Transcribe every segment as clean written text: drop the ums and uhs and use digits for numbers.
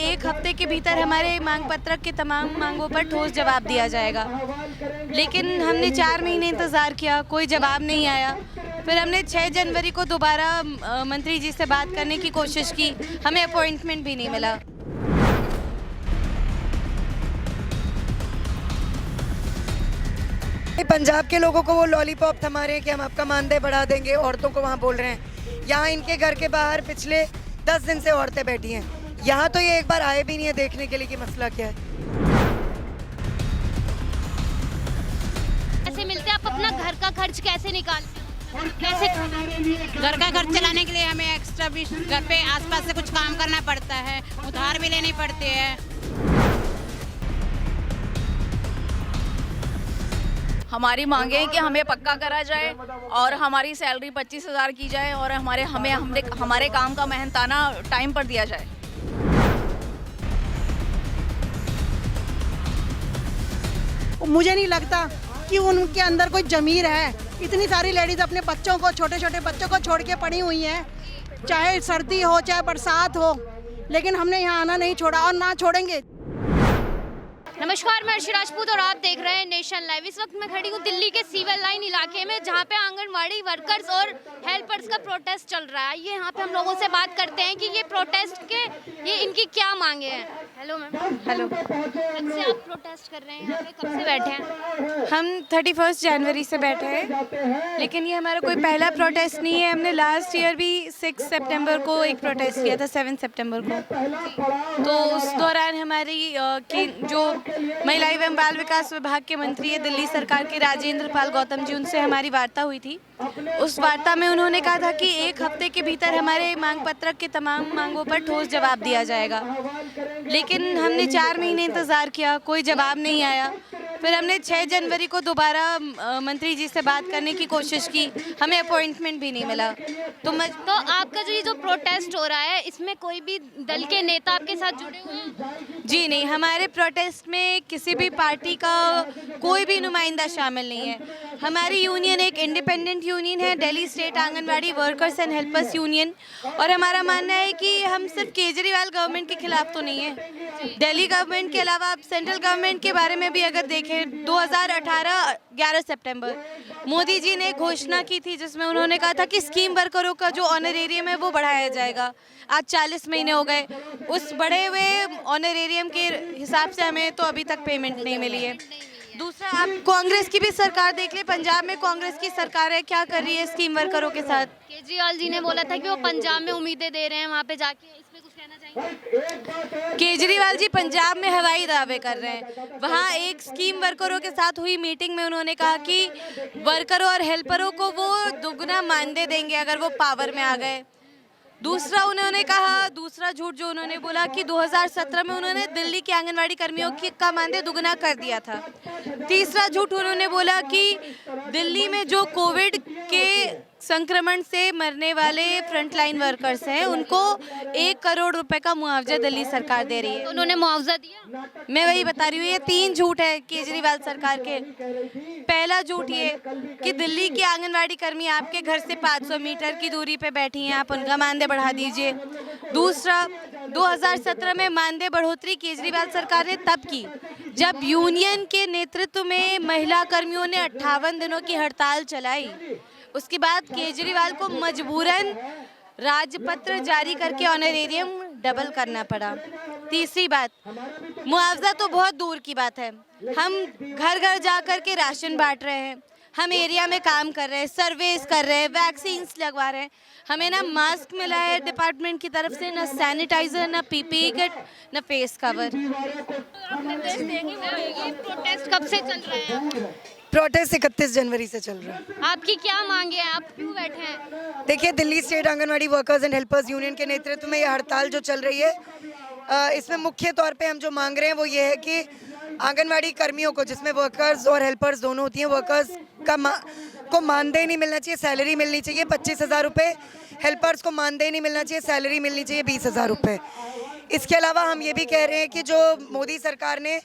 1 हफ्ते के भीतर हमारे मांग पत्रक के तमाम मांगों पर ठोस जवाब दिया जाएगा, लेकिन हमने 4 महीने इंतज़ार किया, कोई जवाब नहीं आया। फिर हमने 6 जनवरी को दोबारा मंत्री जी से बात करने की कोशिश की, हमें अपॉइंटमेंट भी नहीं मिला। पंजाब के लोगों को वो लॉलीपॉप थमा रहे हैं कि हम आपका मानदेय बढ़ा देंगे, औरतों को वहाँ बोल रहे हैं। यहाँ इनके घर के बाहर पिछले 10 दिन से औरतें बैठी हैं। यहाँ तो ये एक बार आए भी नहीं है देखने के लिए कि मसला क्या है। ऐसे मिलते आप अपना घर का खर्च कैसे निकालते हो? कैसे घर का खर्च चलाने के लिए हमें एक्स्ट्रा भी घर पे आसपास से कुछ काम करना पड़ता है, उधार भी लेने पड़ते हैं। हमारी मांगे हैं कि हमें पक्का करा जाए और हमारी सैलरी 25,000 की जाए और हमारे काम का मेहनताना टाइम पर दिया जाए। मुझे नहीं लगता कि उनके अंदर कोई ज़मीर है। इतनी सारी लेडीज़ अपने बच्चों को, छोटे छोटे बच्चों को छोड़ के पड़ी हुई हैं, चाहे सर्दी हो चाहे बरसात हो, लेकिन हमने यहाँ आना नहीं छोड़ा और ना छोड़ेंगे। नमस्कार, मैं अर्शी राजपूत और आप देख रहे हैं नेशन लाइव। इस वक्त मैं खड़ी हूँ दिल्ली के सिविल लाइन इलाके में, जहाँ पे आंगनवाड़ी वर्कर्स और हेल्पर्स का प्रोटेस्ट चल रहा है। ये यहाँ पे हम लोगों से बात करते हैं कि ये प्रोटेस्ट के इनकी क्या मांगे हैं। Hello ma'am. हेलो। कब से आप प्रोटेस्ट कर रहे हैं यहाँ पे, कब से बैठे हैं? हम 31 जनवरी से बैठे हैं, लेकिन ये हमारा कोई पहला प्रोटेस्ट नहीं है। हमने लास्ट ईयर भी 6 सितंबर को एक प्रोटेस्ट किया था, 7 सितंबर को। तो उस दौरान हमारी की जो महिला एवं बाल विकास विभाग के मंत्री है दिल्ली सरकार के राजेंद्र पाल गौतम जी, उनसे हमारी वार्ता हुई थी। उस वार्ता में उन्होंने कहा था कि 1 हफ्ते के भीतर हमारे मांग पत्रक के तमाम मांगों पर ठोस जवाब दिया जाएगा, लेकिन हमने 4 महीने इंतज़ार किया, कोई जवाब नहीं आया। फिर हमने 6 जनवरी को दोबारा मंत्री जी से बात करने की कोशिश की, हमें अपॉइंटमेंट भी नहीं मिला। तो आपका जो ये जो प्रोटेस्ट हो रहा है, इसमें कोई भी दल के नेता आपके साथ जुड़े हुए हैं? जी नहीं, हमारे प्रोटेस्ट में किसी भी पार्टी का कोई भी नुमाइंदा शामिल नहीं है। हमारी यूनियन एक इंडिपेंडेंट यूनियन है, Delhi state anganwadi workers and helpers union, और हमारा मानना है कि हम सिर्फ केजरीवाल गवर्नमेंट के खिलाफ तो नहीं है। दिल्ली गवर्नमेंट के अलावा आप सेंट्रल गवर्नमेंट के बारे में भी अगर देखें, 2018 11 सितंबर मोदी जी ने घोषणा की थी, जिसमें उन्होंने कहा था कि स्कीम वर्करों का जो ऑनरेरियम है वो बढ़ाया जाएगा। आज 40 महीने हो गए, उस बढ़े हुए ऑनरेरियम के हिसाब से हमें तो अभी तक पेमेंट नहीं मिली है। दूसरा, आप कांग्रेस की भी सरकार देख ले, पंजाब में कांग्रेस की सरकार है, क्या कर रही है स्कीम वर्करों के साथ। केजरीवाल जी ने बोला था कि वो पंजाब में उम्मीदें दे रहे हैं, वहाँ पे जाके इसमें कुछ कहना चाहेंगे? केजरीवाल जी पंजाब में हवाई दावे कर रहे हैं। वहाँ एक स्कीम वर्करों के साथ हुई मीटिंग में उन्होंने कहा कि वर्करों और हेल्परों को वो दुगना मानदेय देंगे अगर वो पावर में आ गए। दूसरा उन्होंने कहा, दूसरा झूठ जो उन्होंने बोला कि 2017 में उन्होंने दिल्ली के आंगनवाड़ी कर्मियों की का मानदेय दुगना कर दिया था। तीसरा झूठ उन्होंने बोला कि दिल्ली में जो कोविड के संक्रमण से मरने वाले फ्रंटलाइन वर्कर्स हैं, उनको 1 करोड़ रुपए का मुआवजा दिल्ली सरकार दे रही है। तो उन्होंने मुआवजा दिया? मैं वही बता रही हूँ, ये 3 झूठ है केजरीवाल सरकार के। पहला झूठ ये कि दिल्ली के आंगनवाड़ी कर्मी आपके घर से 500 मीटर की दूरी पे बैठी हैं, आप उनका मानदेय बढ़ा दीजिए। दूसरा, 2017 में मानदेय बढ़ोतरी केजरीवाल सरकार ने तब की जब यूनियन के नेतृत्व में महिला कर्मियों ने 58 दिनों की हड़ताल चलाई। उसके बाद केजरीवाल को मजबूरन राजपत्र जारी करके ऑनरेरियम डबल करना पड़ा। तीसरी बात, मुआवजा तो बहुत दूर की बात है, हम घर घर जा कर के राशन बांट रहे हैं, हम एरिया में काम कर रहे हैं, सर्वेस कर रहे हैं, वैक्सीन्स लगवा रहे हैं। हमें ना मास्क मिला है डिपार्टमेंट की तरफ से, ना सैनिटाइजर, ना पीपीई किट, ना फेस कवर। ये प्रोटेस्ट कब से चल रहे हैं? प्रोटेस्ट 31 जनवरी से चल रहा है। आपकी क्या मांगे हैं, आप क्यों बैठे हैं? देखिए, Delhi state anganwadi workers and helpers union के नेतृत्व में ये हड़ताल जो चल रही है, इसमें मुख्य तौर पे हम जो मांग रहे हैं वो ये है कि आंगनवाड़ी कर्मियों को, जिसमें वर्कर्स और हेल्पर्स दोनों होती हैं, वर्कर्स को मानदेय नहीं मिलना चाहिए, सैलरी मिलनी चाहिए 25,000 रुपये। हेल्पर्स को मानदेय नहीं मिलना चाहिए, सैलरी मिलनी चाहिए 20,000 रुपये। इसके अलावा हम ये भी कह रहे हैं कि जो मोदी सरकार ने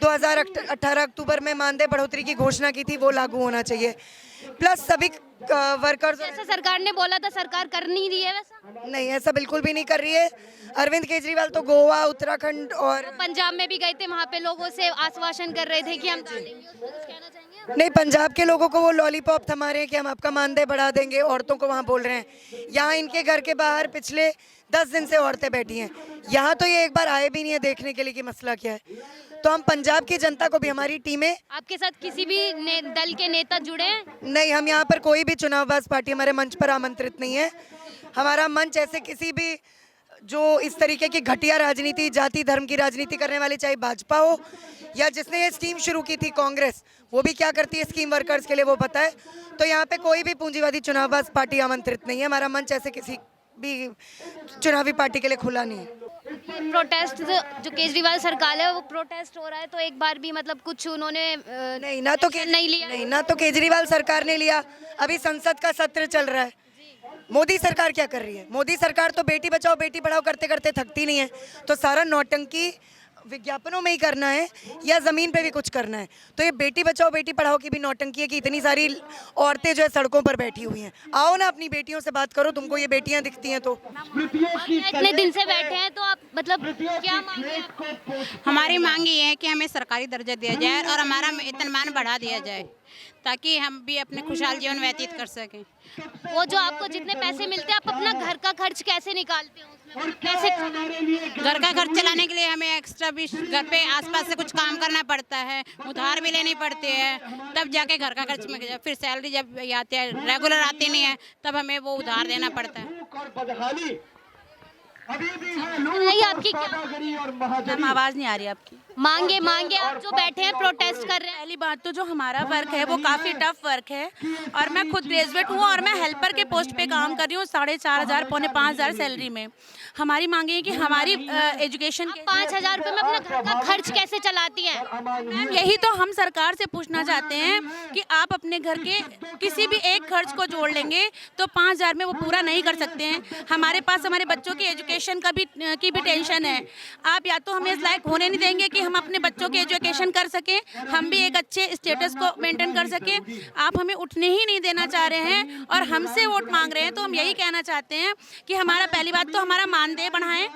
2018 अक्टूबर में मानदेय बढ़ोतरी की घोषणा की थी वो लागू होना चाहिए। प्लस सभी वर्कर्स। जैसे सरकार ने बोला था सरकार कर नहीं रही है वैसा। नहीं, ऐसा बिल्कुल भी नहीं कर रही है। अरविंद केजरीवाल तो गोवा, उत्तराखंड और पंजाब में भी गए थे, वहाँ पे लोगों से आश्वासन कर रहे थे कि हम डालेंगे, उस पर कुछ कहना चाहेंगे आप? नहीं, पंजाब के लोगों को वो लॉलीपॉप थमा रहे हैं कि हम आपका मानदेय बढ़ा देंगे, औरतों को वहाँ बोल रहे हैं। यहाँ इनके घर के बाहर पिछले 10 दिन से औरतें बैठी हैं। यहाँ तो ये एक बार आए भी नहीं है देखने के लिए कि मसला क्या है। तो हम पंजाब की जनता को भी, हमारी टीमें, आपके साथ किसी भी दल के नेता जुड़े हैं? नहीं, हम यहाँ पर कोई भी चुनावबाज पार्टी हमारे मंच पर आमंत्रित नहीं है। हमारा मंच ऐसे किसी भी जो इस तरीके की घटिया राजनीति, जाति धर्म की राजनीति करने वाली, चाहे भाजपा हो या जिसने ये स्कीम शुरू की थी कांग्रेस, वो भी क्या करती है स्कीम वर्कर्स के लिए वो पता है। तो यहाँ पे कोई भी पूंजीवादी चुनावबाज पार्टी आमंत्रित नहीं है। हमारा मंच ऐसे किसी भी चुनावी पार्टी के लिए खुला नहीं है। प्रोटेस्ट जो केजरीवाल सरकार है वो प्रोटेस्ट हो रहा है, तो एक बार भी मतलब कुछ उन्होंने नहीं, ना तो एक्शन नहीं लिया। नहीं, ना तो केजरीवाल सरकार ने लिया। अभी संसद का सत्र चल रहा है। मोदी सरकार क्या कर रही है? मोदी सरकार तो बेटी बचाओ बेटी पढ़ाओ करते करते थकती नहीं है। तो सारा नौटंकी विज्ञापनों में ही करना है या ज़मीन पे भी कुछ करना है? तो ये बेटी बचाओ बेटी पढ़ाओ की भी नौटंकी है कि इतनी सारी औरतें जो है सड़कों पर बैठी हुई हैं। आओ ना अपनी बेटियों से बात करो, तुमको ये बेटियां दिखती हैं तो। इतने दिन से बैठे हैं तो आप मतलब क्या मांगे आप? हमारी मांग ये है कि हमें सरकारी दर्जा दिया जाए और हमारा वेतनमान बढ़ा दिया जाए ताकि हम भी अपने खुशहाल जीवन व्यतीत कर सकें। वो जो आपको जितने पैसे मिलते हैं, आप अपना घर का खर्च कैसे निकालते हो? उसमें कैसे घर का खर्च चलाने के लिए हमें एक्स्ट्रा भी घर पे आसपास से कुछ काम करना पड़ता है, उधार भी लेनी पड़ती है, तब जाके घर का खर्च में फिर सैलरी जब आती है, रेगुलर आती नहीं है, तब हमें वो उधार देना पड़ता है। नहीं, आपकी क्या मैम आवाज़ नहीं आ रही आपकी। मांगे आप जो बैठे हैं प्रोटेस्ट कर रहे हैं? पहली बात तो जो हमारा वर्क है वो काफ़ी टफ वर्क है और मैं खुद ग्रेजुएट हूँ और मैं हेल्पर के पोस्ट पे काम कर रही हूँ 4,500 पौने 5,000 सैलरी में। हमारी मांगे है कि हमारी एजुकेशन 5,000 रुपए में अपना घर का खर्च कैसे चलाती हैं? मैम यही तो हम सरकार से पूछना चाहते हैं कि आप अपने घर के किसी भी एक खर्च को जोड़ लेंगे तो 5,000 में वो पूरा नहीं कर सकते हैं। हमारे पास हमारे बच्चों की एजुकेशन की भी टेंशन है। आप या तो हमें इस लायक होने नहीं देंगे कि हम अपने बच्चों की एजुकेशन कर सकें, हम भी एक अच्छे स्टेटस को मेंटेन कर सकें। आप हमें उठने ही नहीं देना चाह रहे हैं और हमसे वोट मांग रहे हैं। तो हम यही कहना चाहते हैं कि हमारा पहली बात तो हमारा मानदेय बढ़ाएं,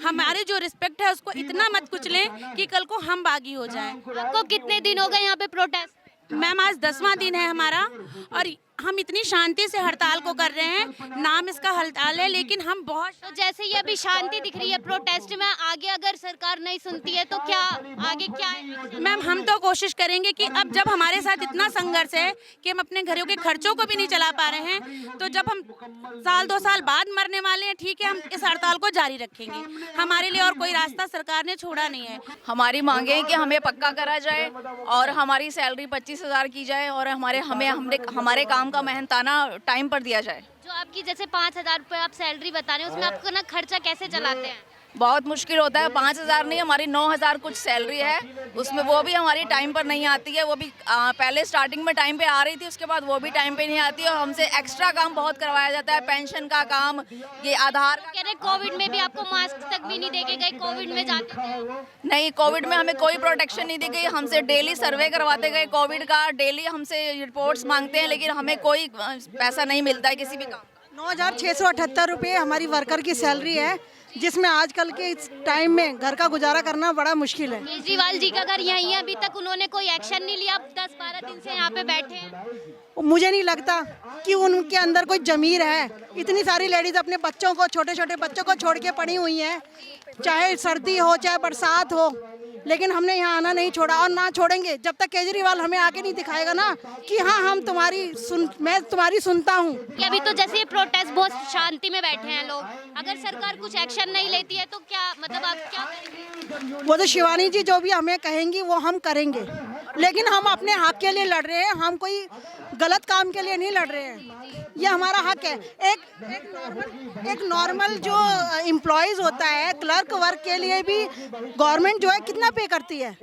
हमारी जो रिस्पेक्ट है उसको इतना मत कुचलें कि कल को हम बागी हो जाएं। आपको कितने दिन हो गए यहाँ पे प्रोटेस्ट? मैम आज 10वां दिन है हमारा और हम इतनी शांति से हड़ताल को कर रहे हैं। नाम इसका हड़ताल है लेकिन हम बहुत तो जैसे ये अभी शांति दिख रही है प्रोटेस्ट में, आगे अगर सरकार नहीं सुनती है तो क्या आगे क्या है? मैम हम तो कोशिश करेंगे कि अब जब हमारे साथ इतना संघर्ष है कि हम अपने घरों के खर्चों को भी नहीं चला पा रहे हैं, तो जब हम 1-2 साल बाद मरने वाले हैं, ठीक है, हम इस हड़ताल को जारी रखेंगे। हमारे लिए और कोई रास्ता सरकार ने छोड़ा नहीं है। हमारी मांगे हैं कि हमें पक्का करा जाए और हमारी सैलरी 25,000 की जाए और हमारे काम का मेहनताना टाइम पर दिया जाए। जो आपकी जैसे 5,000 रुपए आप सैलरी बता रहे हैं, उसमें आपको ना खर्चा कैसे चलाते हैं? बहुत मुश्किल होता है। 5,000 नहीं, हमारी 9,000 कुछ सैलरी है, उसमें वो भी हमारी टाइम पर नहीं आती है। वो भी पहले स्टार्टिंग में टाइम पे आ रही थी, उसके बाद वो भी टाइम पे नहीं आती है और हमसे एक्स्ट्रा काम बहुत करवाया जाता है, पेंशन का काम, ये आधार कह रहे कोविड में भी आपको मास्क तक भी नहीं देके गए, कोविड में जाते थे। नहीं, कोविड में हमें कोई प्रोटेक्शन नहीं दी गई। हमसे डेली सर्वे करवाते गए कोविड का, डेली हमसे रिपोर्ट्स मांगते हैं लेकिन हमें कोई पैसा नहीं मिलता है किसी भी काम का। 9,678 रुपये हमारी वर्कर की सैलरी है, जिसमें आजकल के इस टाइम में घर का गुजारा करना बड़ा मुश्किल है। केजरीवाल जी का घर यहीं है, अभी तक उन्होंने कोई एक्शन नहीं लिया। 10-12 दिन से यहाँ पे बैठे हैं। मुझे नहीं लगता कि उनके अंदर कोई ज़मीर है। इतनी सारी लेडीज़ अपने बच्चों को, छोटे छोटे बच्चों को छोड़ के पड़ी हुई हैं, चाहे सर्दी हो चाहे बरसात हो, लेकिन हमने यहाँ आना नहीं छोड़ा और ना छोड़ेंगे जब तक केजरीवाल हमें आके नहीं दिखाएगा ना कि हाँ हम मैं तुम्हारी सुनता हूँ। अभी तो जैसे ये प्रोटेस्ट बहुत शांति में बैठे हैं लोग, अगर सरकार कुछ एक्शन नहीं लेती है तो क्या मतलब आप क्या करेंगे? वो तो शिवानी जी जो भी हमें कहेंगी वो हम करेंगे, लेकिन हम अपने हक के लिए लड़ रहे हैं, हम कोई गलत काम के लिए नहीं लड़ रहे हैं। ये हमारा हक है। एक नॉर्मल जो एम्प्लॉयज़ होता है, क्लर्क वर्क के लिए भी गवर्नमेंट जो है कितना पे करती है?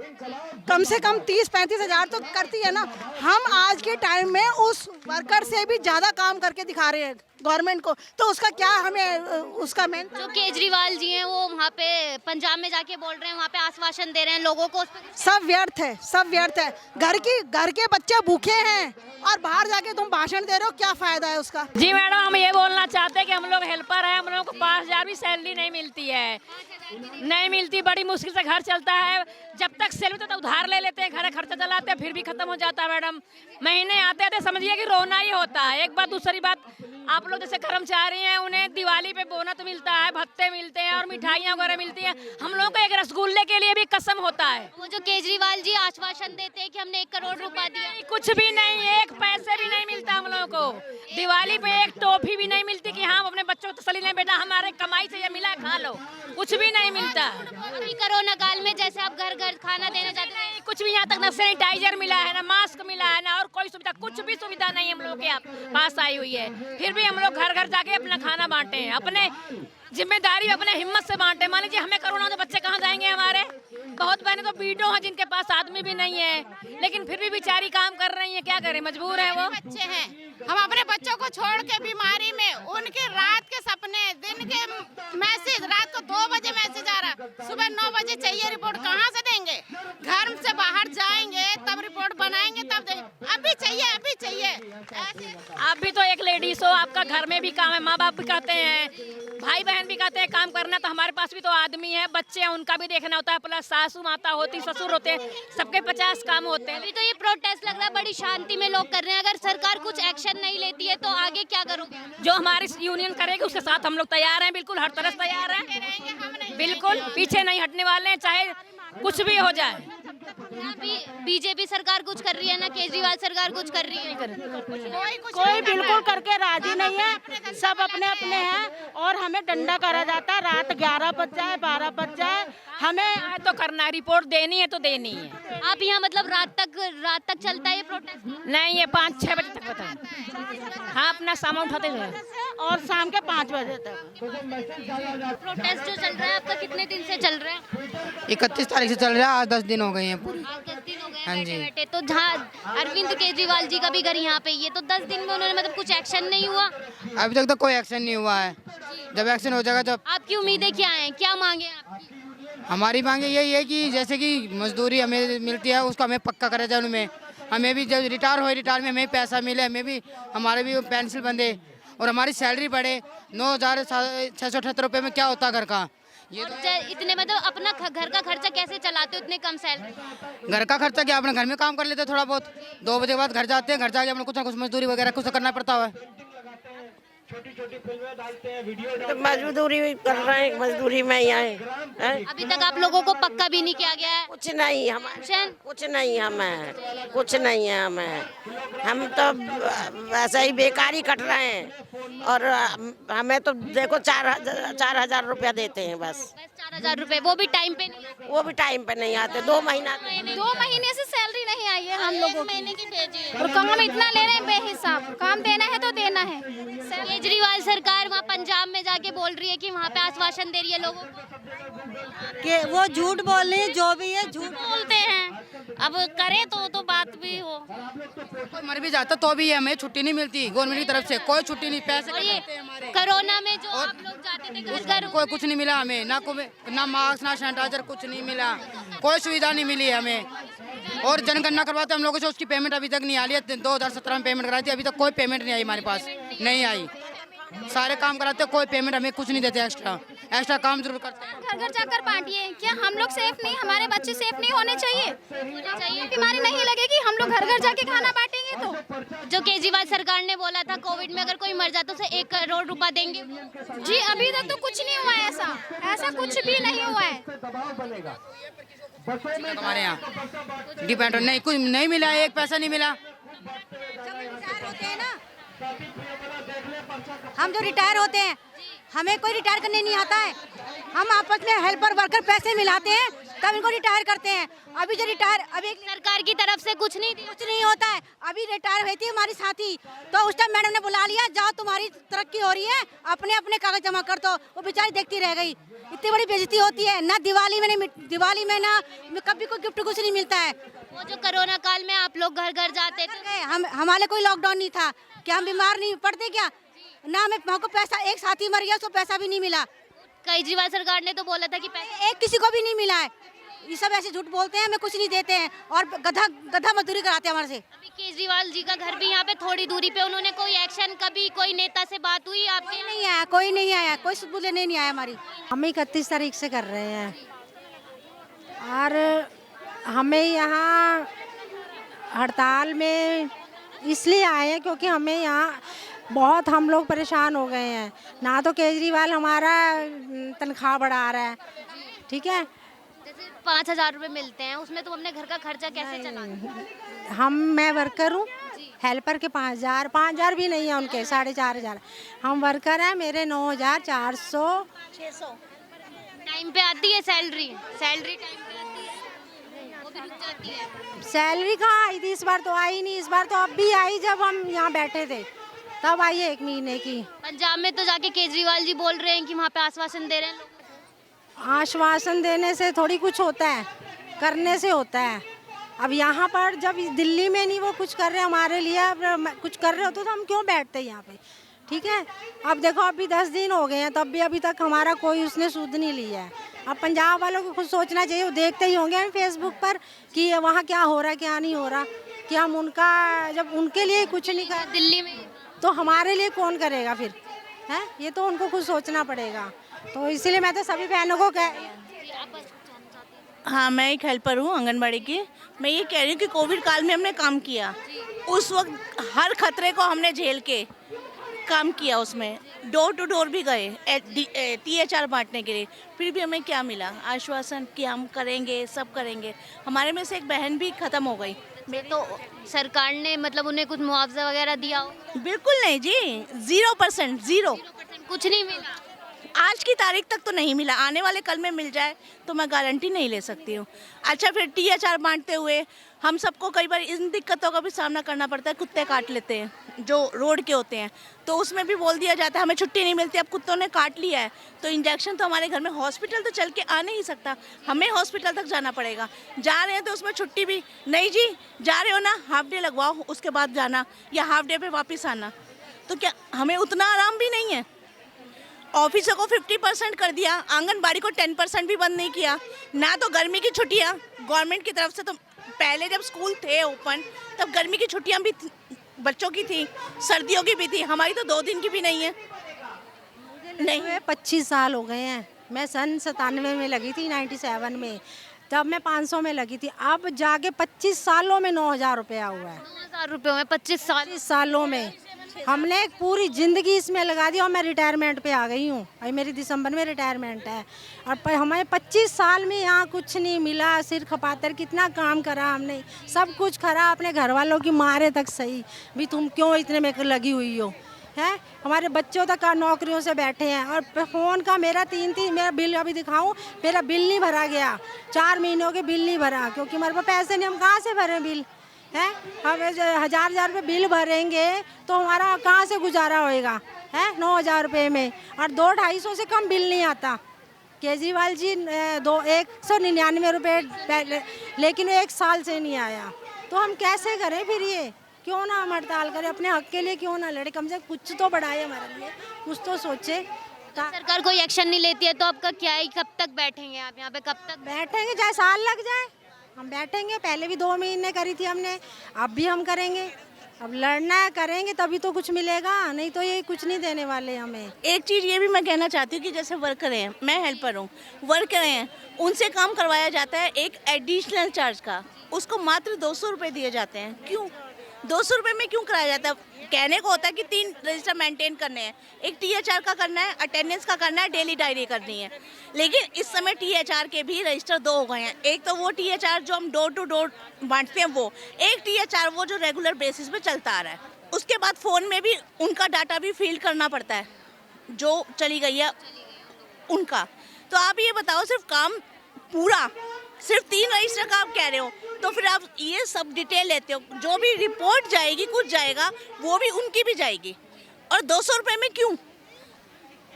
कम से कम 30-35 हज़ार तो करती है ना। हम आज के टाइम में उस वर्कर से भी ज़्यादा काम करके दिखा रहे हैं गवर्नमेंट को, तो उसका क्या हमें उसका मेन जो केजरीवाल जी हैं वो वहाँ पे पंजाब में जाके बोल रहे हैं, वहाँ पे आश्वासन दे रहे हैं लोगों को, सब व्यर्थ है, सब व्यर्थ है। घर के बच्चे भूखे हैं और बाहर जाके तुम भाषण दे रहे हो, क्या फायदा है उसका? जी मैडम, हम ये बोलना चाहते हैं कि हम लोग हेल्पर हैं, हम लोगों को 5,000 भी सैलरी नहीं मिलती है, नहीं मिलती, बड़ी मुश्किल से घर चलता है। जब तक सैलरी होता है उधार ले लेते हैं, घर का खर्चा चलाते हैं, फिर भी खत्म हो जाता है मैडम। महीने आते आते समझिए कि रोना ही होता है। एक बात, दूसरी बात, आप लोग जैसे कर्मचारी हैं, उन्हें दिवाली पे बोनस मिलता है, भत्ते मिलते हैं और मिठाइयाँ वगैरह मिलती हैं। हम लोगों को एक रसगुल्ले के लिए भी कसम होता है। वो जो केजरीवाल जी आश्वासन देते हैं कि हमने 1 करोड़ रुपया दिया, कुछ भी नहीं, एक पैसे भी नहीं मिलता हम लोगों को। दिवाली पे एक टॉफी भी नहीं मिलती कि हाँ अपने बच्चों को तसल्ली नहीं, बेटा हमारे कमाई से ये मिला खा लो, कुछ भी नहीं मिलता। अभी कोरोना काल में जैसे आप घर घर खाना देने जाते हैं, कुछ भी यहाँ तक ना सैनिटाइजर मिला है, ना मास्क मिला है, ना और कोई सुविधा, कुछ भी सुविधा नहीं हम लोग के पास आई हुई है। फिर भी हम लोग घर घर जाके अपना खाना बांटे हैं, अपने जिम्मेदारी अपने हिम्मत से बांटे। मान लीजिए हमें कोरोना तो बच्चे कहाँ जाएंगे हमारे? बहुत बहने तो बीडो हैं जिनके पास आदमी भी नहीं है, लेकिन फिर भी बेचारी काम कर रही है, क्या करें, मजबूर है वो। बच्चे हैं, हम अपने बच्चों को छोड़ के बीमारी में, उनके रात के सपने, दिन के मैसेज, रात को 2 बजे मैसेज आ रहा, सुबह 9 बजे चाहिए रिपोर्ट, कहाँ से देंगे? घर से बाहर जाएंगे तब रिपोर्ट बनाएंगे, तब देंगे। अभी चाहिए, अभी चाहिए। ऐसे आप भी तो एक लेडीज हो, आपका घर में भी काम है, माँ बाप भी कहते हैं, भाई बहन भी कहते हैं काम करना, तो हमारे पास भी तो आदमी है, बच्चे हैं, उनका भी देखना होता है, प्लस सासू माता होती, ससुर होते हैं, सबके 50 काम होते हैं। अभी तो ये प्रोटेस्ट लग रहा है बड़ी शांति में लोग कर रहे हैं। अगर सरकार कुछ एक्शन नहीं लेती है तो आगे क्या करोगे? जो हमारी यूनियन करेगी उसके साथ हम लोग तैयार हैं, बिल्कुल हर तरह से तैयार हैं, बिल्कुल पीछे नहीं हटने वाले हैं, चाहे कुछ भी हो जाए। अभी बीजेपी सरकार कुछ कर रही है ना, केजरीवाल सरकार कुछ कर रही है? कोई बिल्कुल करके राजी नहीं है, सब अपने अपने हैं और हमें डंडा करा जाता है। रात 11 बज जाए, 12 बज जाए, हमें तो करना है, रिपोर्ट देनी है तो देनी है। आप यहाँ मतलब रात तक चलता है ये प्रोटेस्ट? नहीं, ये 5-6 बजे तक पता है। हाँ, अपना सामान उठाते हुए और शाम के 5 बजे तक। प्रोटेस्ट जो चल रहा है आपका कितने दिन से चल रहा है? 31 तारीख से चल रहा है, आज 10 दिन हो गए हैं पूरी। 10 दिन हो गए हाँ बैठे जी। बैठे। तो जहाँ अरविंद केजरीवाल जी का भी घर यहाँ पे ही है, तो 10 दिन में उन्होंने मतलब कुछ एक्शन नहीं हुआ? अभी तक तो कोई एक्शन नहीं हुआ है, जब एक्शन हो जाएगा जब। आपकी उम्मीदें क्या हैं, क्या मांगे आपकी? हमारी मांगे यही है कि जैसे कि मजदूरी हमें मिलती है उसको हमें पक्का करा जाए, उनमें हमें भी जब रिटायर हो, रिटायर में हमें पैसा मिले, हमें भी हमारे भी पेंशन बंधे और हमारी सैलरी बढ़े। 9,678 रुपये में क्या होता घर का? ये और इतने मतलब अपना घर का खर्चा कैसे चलाते हो इतने कम सैलरी? घर का खर्चा क्या, अपने घर में काम कर लेते थोड़ा बहुत, 2 बजे के बाद घर जाते हैं, घर जाके अपने कुछ ना कुछ मजदूरी वगैरह कुछ तो करना पड़ता है। तो मजदूरी कर रहे हैं, मजदूरी में ही आए हैं। अभी तक आप लोगों को पक्का भी नहीं किया गया है? कुछ नहीं हमारे, कुछ नहीं हमें, कुछ नहीं है हमें। हम तो वैसे ही बेकारी कट रहे हैं और हमें तो देखो 4,000 रुपया देते हैं बस। 4,000 रुपए, वो भी टाइम पे नहीं आते? वो भी टाइम पे नहीं आते। 2 महीने से सैलरी नहीं आई है हम लोगों की, महीने की भेजी है। और काम इतना ले रहे हैं बेहिसाब। काम देना है तो देना है। केजरीवाल सरकार वहाँ पंजाब में जाके बोल रही है कि वहाँ पे आश्वासन दे रही है लोगों को कि वो झूठ बोल रही है, जो भी है झूठ बोलते हैं। अब करे तो बात भी हो। कोई मर भी जाता तो भी हमें छुट्टी नहीं मिलती गवर्नमेंट की तरफ से, कोई छुट्टी नहीं, पैसे और ये कटते हैं हमारे। कोरोना में जो आप लोग जाते थे घर घर, कोई कुछ नहीं मिला हमें, ना मास्क ना सैनिटाइजर, कुछ नहीं मिला, कोई सुविधा नहीं मिली हमें। और जनगणना करवाते हम लोगों से, उसकी पेमेंट अभी तक नहीं आ रही है। 2017 में पेमेंट कराई थी, अभी तक कोई पेमेंट नहीं आई हमारे पास, नहीं आई। सारे काम कराते, कोई पेमेंट हमें कुछ नहीं देते, एक्स्ट्रा काम जरूर करते हैं। घर घर जाकर बांटिए। क्या हम लोग सेफ नहीं, हमारे बच्चे सेफ नहीं होने चाहिए? बीमारी नहीं लगेगी हम लोग घर घर जाके खाना बांटेंगे तो? जो केजरीवाल सरकार ने बोला था कोविड में अगर कोई मर जाता तो 1 करोड़ रुपया देंगे। जी अभी तक तो कुछ नहीं हुआ है, ऐसा कुछ भी नहीं हुआ है। हमारे यहाँ डिपेंड नहीं, कुछ नहीं मिला, 1 पैसा नहीं मिला। हम जो रिटायर होते हैं, हमें कोई रिटायर करने नहीं आता है। हम आपस में हेल्पर वर्कर पैसे मिलाते हैं तब इनको रिटायर करते हैं। अभी जो रिटायर, अभी सरकार की तरफ से कुछ नहीं होता है। अभी रिटायर हुई थी हमारी साथी, तो उस टाइम मैडम ने बुला लिया, जाओ तुम्हारी तरक्की हो रही है, अपने अपने कागज जमा कर दो। वो बेचारी देखती रह गई। इतनी बड़ी बेइज्जती होती है ना, दिवाली में ना कभी कोई गिफ्ट कुछ नहीं मिलता है। वो जो कोरोना काल में आप लोग घर घर जाते थे, हमारे कोई लॉकडाउन नहीं था, क्या हम बीमार नहीं पड़ते क्या? ना हमें हमको पैसा, एक साथी मर गया, उसको पैसा भी नहीं मिला। केजरीवाल सरकार ने तो बोला था कि पैसा एक किसी को भी नहीं मिला है। ये सब ऐसे झूठ बोलते हैं, हमें कुछ नहीं देते हैं और गधा मजदूरी कराते हैं हमारे से। अभी केजरीवाल जी का घर भी यहाँ पे थोड़ी दूरी पे, उन्होंने कोई एक्शन, कभी कोई नेता से बात हुई आपके? नहीं आया, कोई नहीं आया, कोई सुध लेने नहीं आया हमारी। हम 31 तारीख से कर रहे हैं और हमें यहाँ हड़ताल में इसलिए आए हैं क्योंकि हमें यहाँ बहुत हम लोग परेशान हो गए हैं। ना तो केजरीवाल हमारा तनख्वाह बढ़ा रहा है, ठीक है, जैसे 5,000 रुपए मिलते हैं, उसमें तुम अपने घर का खर्चा कैसे चलाते? मैं वर्कर हूँ, हेल्पर के 5,000 भी नहीं है, उनके 4,500। हम वर्कर हैं, मेरे 9,400 600। टाइम पे आती है सैलरी? सैलरी टाइम पे आती है, वो भी रुक जाती है? सैलरी कहाँ आई थी इस बार? तो आई नहीं, इस बार तो अब भी आई जब हम यहाँ बैठे थे तब आई है 1 महीने की। पंजाब में तो जाके केजरीवाल जी बोल रहे हैं कि वहाँ पे आश्वासन दे रहे हैं लोगों को। आश्वासन देने से थोड़ी कुछ होता है, करने से होता है। अब यहाँ पर जब दिल्ली में नहीं वो कुछ कर रहे हमारे लिए, अब कुछ कर रहे होते तो हम क्यों बैठते यहाँ पे, ठीक है। अब देखो अभी 10 दिन हो गए हैं तब भी अभी तक हमारा कोई उसने सुध नहीं लिया है। अब पंजाब वालों को खुद सोचना चाहिए, वो देखते ही होंगे हम फेसबुक पर कि वहाँ क्या हो रहा है क्या नहीं हो रहा, कि हम उनका जब उनके लिए कुछ नहीं कर दिल्ली में तो हमारे लिए कौन करेगा फिर, है? ये तो उनको खुद सोचना पड़ेगा। तो इसीलिए मैं तो सभी बहनों को हाँ, मैं एक हेल्पर हूँ आंगनबाड़ी की। मैं ये कह रही हूँ कि कोविड काल में हमने काम किया, उस वक्त हर खतरे को हमने झेल के काम किया, उसमें डोर टू डोर भी गए THR बांटने के लिए, फिर भी हमें क्या मिला? आश्वासन कि हम करेंगे, सब करेंगे। हमारे में से एक बहन भी ख़त्म हो गई। तो सरकार ने मतलब उन्हें कुछ मुआवजा वगैरह दिया हो? बिल्कुल नहीं जी, 0%, 0 कुछ नहीं मिला। आज की तारीख तक तो नहीं मिला, आने वाले कल में मिल जाए तो मैं गारंटी नहीं ले सकती हूँ। अच्छा, फिर THR बांटते हुए हम सबको कई बार इन दिक्कतों का भी सामना करना पड़ता है। कुत्ते काट लेते हैं जो रोड के होते हैं, तो उसमें भी बोल दिया जाता है हमें छुट्टी नहीं मिलती, अब कुत्तों ने काट लिया है तो इंजेक्शन तो हमारे घर में, हॉस्पिटल तो चल के आ नहीं सकता, हमें हॉस्पिटल तक जाना पड़ेगा। जा रहे हैं तो उसमें छुट्टी भी नहीं जी, जा रहे हो ना हाफ डे लगवाओ उसके बाद जाना, या हाफ डे पे वापस आना। तो क्या हमें उतना आराम भी नहीं है? ऑफिसों को 50% कर दिया, आंगनबाड़ी को 10% भी बंद नहीं किया। ना तो गर्मी की छुट्टियाँ गवर्नमेंट की तरफ से, तो पहले जब स्कूल थे ओपन तब गर्मी की छुट्टियाँ भी बच्चों की थी, सर्दियों की भी थी, हमारी तो 2 दिन की भी नहीं है। नहीं, 25 साल हो गए हैं। मैं सन 97 में लगी थी, 97 में, तब मैं 500 में लगी थी। अब जाके 25 सालों में 9,000 रुपया हुआ है। 9,000 रुपये में 25 सालों में हमने एक पूरी ज़िंदगी इसमें लगा दी और मैं रिटायरमेंट पे आ गई हूँ। अभी मेरी दिसंबर में रिटायरमेंट है और हमें 25 साल में यहाँ कुछ नहीं मिला। सिर खपातर कितना काम करा हमने, सब कुछ करा, अपने घर वालों की मारे तक सही भी तुम क्यों इतने में लगी हुई हो, है? हमारे बच्चों तक नौकरियों से बैठे हैं। और फ़ोन का मेरा मेरा बिल अभी दिखाऊं, मेरा बिल नहीं भरा गया, 4 महीनों के बिल नहीं भरा, क्योंकि हमारे पास पैसे नहीं, हम कहाँ से भरें बिल, है? हम 1,000 रुपये बिल भरेंगे तो हमारा कहाँ से गुजारा होएगा, है? 9,000 रुपये में, और 200-250 से कम बिल नहीं आता। केजरीवाल जी 199 रुपये, लेकिन 1 साल से नहीं आया, तो हम कैसे करें फिर? ये क्यों ना हम हड़ताल करें, अपने हक के लिए क्यों ना लड़े? कम से कम कुछ तो बढ़ाए हमारे लिए, कुछ तो सोचे। सरकार कोई एक्शन नहीं लेती है तो आपका क्या है? कब तक बैठेंगे आप यहाँ पे? कब तक बैठेंगे? चाहे साल लग जाए, हम बैठेंगे। पहले भी 2 महीने करी थी हमने, अब भी हम करेंगे। अब लड़ना है, करेंगे तभी तो कुछ मिलेगा, नहीं तो ये कुछ नहीं देने वाले हमें। एक चीज़ ये भी मैं कहना चाहती हूँ कि जैसे वर्कर हैं, मैं हेल्पर हूँ, वर्कर हैं, उनसे काम करवाया जाता है एक एडिशनल चार्ज का, उसको मात्र 200 रुपये दिए जाते हैं। क्यों 200 रुपये में क्यों कराया जाता है? कहने को होता है कि 3 रजिस्टर मेंटेन करने हैं, एक THR का करना है, अटेंडेंस का करना है, डेली डायरी करनी है। लेकिन इस समय THR के भी रजिस्टर 2 हो गए हैं। एक तो वो THR जो हम डोर टू डोर बांटते हैं वो, एक THR वो जो रेगुलर बेसिस पे चलता आ रहा है। उसके बाद फ़ोन में भी उनका डाटा भी फील्ड करना पड़ता है, जो चली गई है उनका। तो आप ये बताओ, सिर्फ काम पूरा सिर्फ 3 रजिस्टर का आप कह रहे हो, तो फिर आप ये सब डिटेल लेते हो, जो भी रिपोर्ट जाएगी, कुछ जाएगा, वो भी उनकी भी जाएगी। और 200 रुपये में क्यों?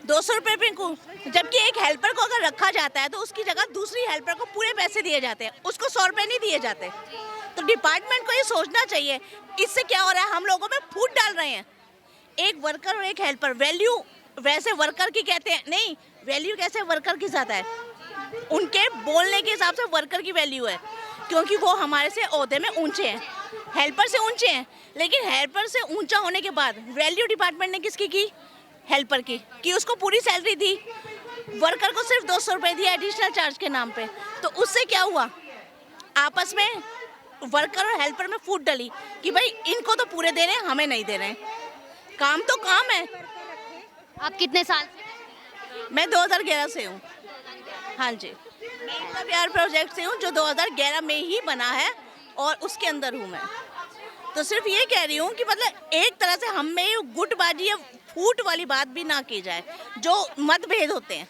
200 रुपये में क्यों? जबकि एक हेल्पर को अगर रखा जाता है तो उसकी जगह दूसरी हेल्पर को पूरे पैसे दिए जाते हैं, उसको 100 रुपये नहीं दिए जाते। तो डिपार्टमेंट को ये सोचना चाहिए, इससे क्या हो रहा है? हम लोगों में फूट डाल रहे हैं। एक वर्कर और एक हेल्पर, वैल्यू वैसे वर्कर की कहते हैं, नहीं, वैल्यू कैसे वर्कर की ज़्यादा है? उनके बोलने के हिसाब से वर्कर की वैल्यू है, क्योंकि वो हमारे से ओहदे में ऊंचे हैं। हेल्पर से ऊंचे हैं, लेकिन हेल्पर से ऊंचा होने के बाद वैल्यू डिपार्टमेंट ने किसकी की? हेल्पर की, कि उसको पूरी सैलरी दी, वर्कर को सिर्फ 200 रुपये दिया एडिशनल चार्ज के नाम पे। तो उससे क्या हुआ? आपस में वर्कर और हेल्पर में फूट डली कि भाई इनको तो पूरे दे रहे हैं, हमें नहीं दे रहे हैं। काम तो काम है। आप कितने साल से? मैं 2011 से हूँ। हाँ जी, मैं एकता विहार प्रोजेक्ट से हूँ जो 2011 में ही बना है और उसके अंदर हूँ मैं। तो सिर्फ ये कह रही हूँ कि मतलब एक तरह से हम में गुटबाजी या फूट वाली बात भी ना की जाए, जो मतभेद होते हैं